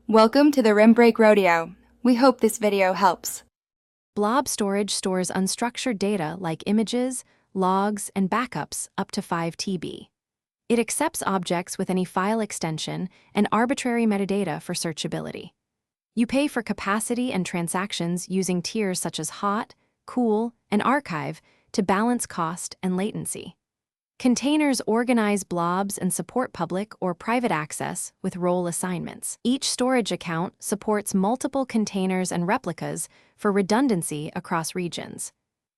Welcome to the Rim Break Rodeo. We hope this video helps. Blob Storage stores unstructured data like images, logs, and backups up to 5 TB. It accepts objects with any file extension and arbitrary metadata for searchability. You pay for capacity and transactions using tiers such as Hot, Cool, and Archive to balance cost and latency. Containers organize blobs and support public or private access with role assignments. Each storage account supports multiple containers and replicas for redundancy across regions.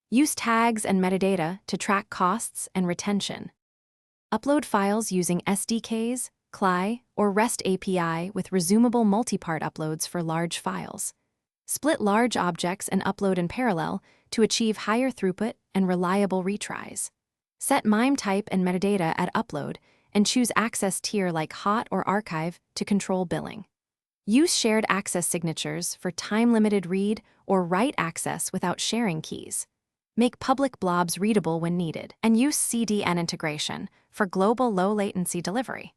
Use tags and metadata to track costs and retention. Upload files using SDKs, CLI, or REST API with resumable multi-part uploads for large files. Split large objects and upload in parallel to achieve higher throughput and reliable retries. Set MIME type and metadata at upload and choose access tier like Hot or Archive to control billing. Use shared access signatures for time-limited read or write access without sharing keys. Make public blobs readable when needed, and use CDN integration for global low-latency delivery.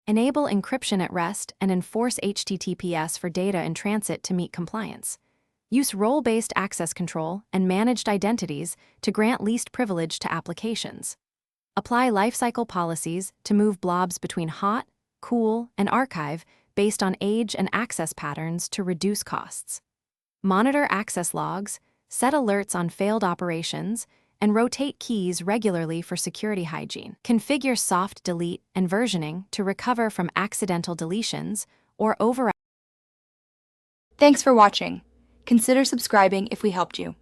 Enable encryption at rest and enforce HTTPS for data in transit to meet compliance. Use role-based access control and managed identities to grant least privilege to applications. Apply lifecycle policies to move blobs between Hot, Cool, and Archive based on age and access patterns to reduce costs. Monitor access logs, set alerts on failed operations, and rotate keys regularly for security hygiene. Configure soft delete and versioning to recover from accidental deletions or overwrites. Thanks for watching. Consider subscribing if we helped you.